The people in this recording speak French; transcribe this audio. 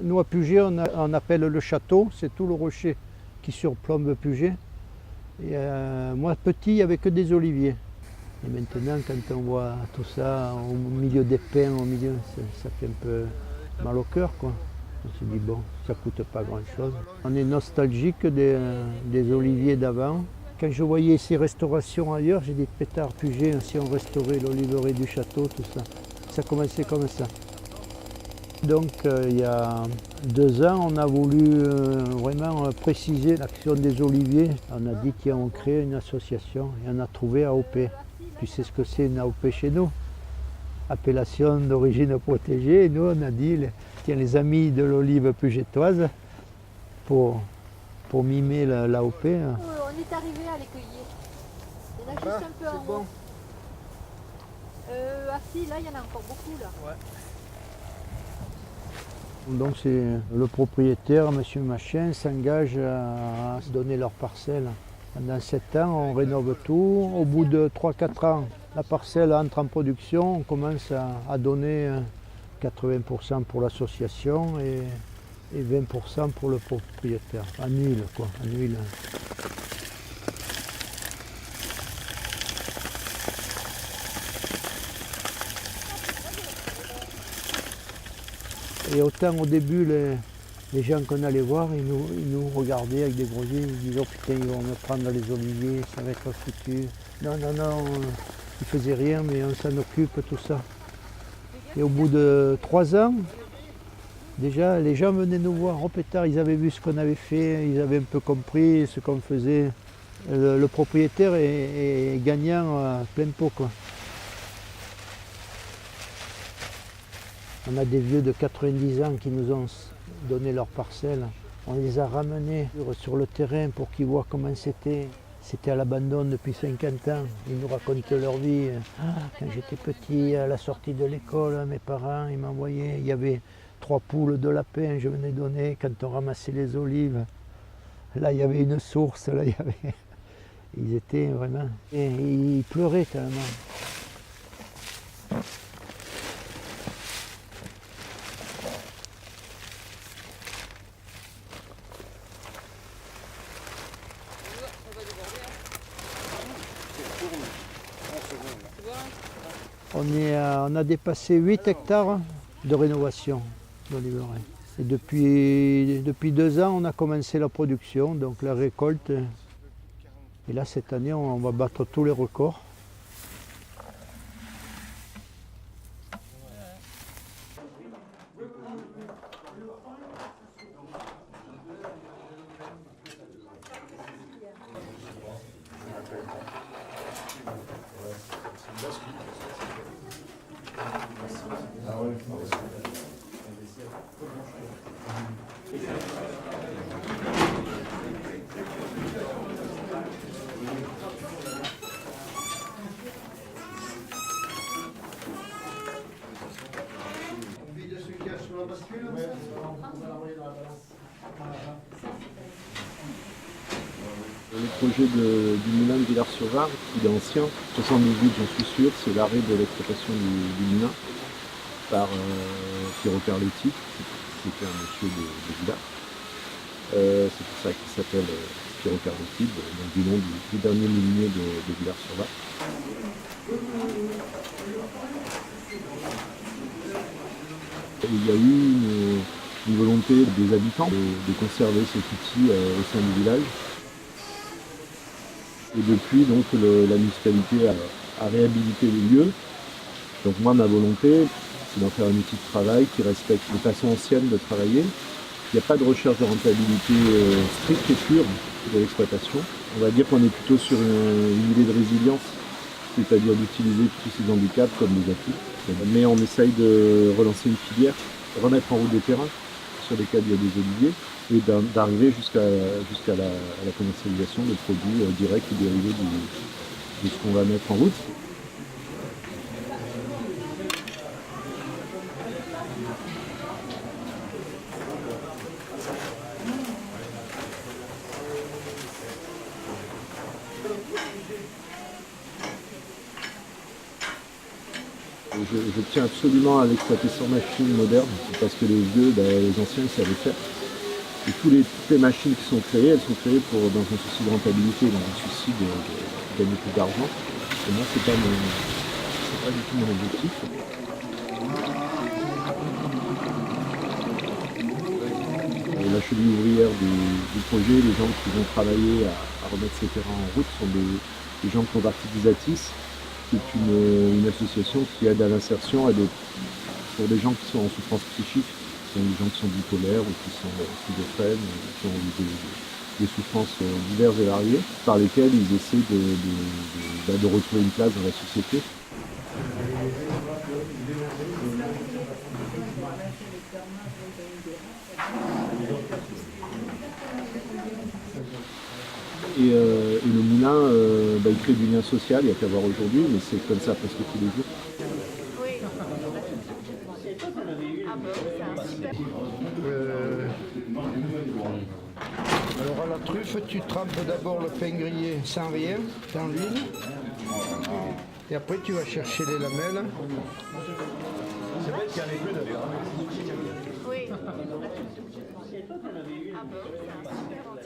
Nous à Puget, on appelle le château, c'est tout le rocher qui surplombe Puget. Et moi petit, il n'y avait que des oliviers. Et maintenant, quand on voit tout ça au milieu des pins, au milieu, ça fait un peu mal au cœur, quoi. On se dit, bon, ça ne coûte pas grand-chose. On est nostalgique des oliviers d'avant. Quand je voyais ces restaurations ailleurs, j'ai dit, pétard Puget, si on restaurait l'oliverie du château, tout ça. Ça commençait comme ça. Donc, il y a 2 ans, on a voulu vraiment préciser l'action des oliviers. On a dit, tiens, on crée une association et on a trouvé AOP. Tu sais ce que c'est une AOP chez nous? Appellation d'origine protégée. Et nous, on a dit, tiens, les amis de l'olive pugétoise, pour mimer l'AOP. On est arrivé à les cueillir. Il y en a juste un peu en haut. Ah si, là, il y en a encore beaucoup, là. Ouais. Donc c'est le propriétaire, M. Machin, s'engage à se donner leur parcelle. Pendant 7 ans, on rénove tout. Au bout de 3-4 ans, la parcelle entre en production. On commence à donner 80% pour l'association et 20% pour le propriétaire. En huile, quoi. En huile. Et autant au début, les gens qu'on allait voir, ils nous regardaient avec des gros yeux, ils disaient, oh putain, ils vont me prendre les oliviers, ça va être foutu. Non, non, non, ils ne faisaient rien, mais on s'en occupe, tout ça. Et au bout de 3 ans, déjà, les gens venaient nous voir, oh pétard, ils avaient vu ce qu'on avait fait, ils avaient un peu compris ce qu'on faisait. Le propriétaire est gagnant à plein pot, quoi. On a des vieux de 90 ans qui nous ont donné leur parcelle. On les a ramenés sur le terrain pour qu'ils voient comment c'était. C'était à l'abandon depuis 50 ans. Ils nous racontent leur vie. Quand j'étais petit, à la sortie de l'école, mes parents ils m'envoyaient. Il y avait 3 poules de lapin, je venais donner quand on ramassait les olives. Là, il y avait une source. Là, il y avait... Ils étaient vraiment... Et ils pleuraient tellement. On a dépassé 8 hectares de rénovation d'oliverie. Et depuis 2 ans, on a commencé la production, donc la récolte. Et là, cette année, on va battre tous les records. Le projet du moulin de Villars-sur-Var, il est ancien, 78 j'en suis sûr, c'est l'arrêt de l'exploitation du moulin par Pierrot Carletti, c'était un monsieur de Villars. C'est pour ça qu'il s'appelle Pierrot Carletti, donc du nom du dernier moulinier de Villars-sur-Var. Il y a eu une volonté des habitants de conserver cet outil au sein du village. Et depuis, donc, la municipalité a réhabilité les lieux. Donc moi, ma volonté, c'est d'en faire un outil de travail qui respecte les façons anciennes de travailler. Il n'y a pas de recherche de rentabilité stricte et pure de l'exploitation. On va dire qu'on est plutôt sur une idée de résilience, c'est-à-dire d'utiliser tous ces handicaps comme des atouts. Mais on essaye de relancer une filière, remettre en route des terrains sur lesquels il y a des oliviers, et d'arriver jusqu'à la commercialisation de produits directs ou dérivés de ce qu'on va mettre en route. Je tiens absolument à l'exploiter sans machine moderne, parce que les vieux, les anciens, ils savaient faire. Et toutes les machines qui sont créées, elles sont créées dans un souci de rentabilité, dans un souci de gagner plus d'argent. Et moi, c'est pas du tout mon objectif. La cheville ouvrière du projet, les gens qui vont travailler à remettre ces terrains en route sont des gens qui font partie d'Isatis, qui est une association qui aide à l'insertion pour des gens qui sont en souffrance psychique, qui sont des gens qui sont bipolaires ou qui sont schizophrènes, qui ont eu des souffrances diverses et variées, par lesquelles ils essaient de retrouver une place dans la société. Et le moulin, il crée du lien social, il n'y a qu'à voir aujourd'hui, mais c'est comme ça presque tous les jours. Oui. Ah bon, c'est un super. Alors à la truffe, tu trempes d'abord le pain grillé sans rien, sans l'huile. Et après tu vas chercher les lamelles. C'est vrai qu'il y a les deux d'ailleurs. Oui. Ah bon, c'est un super.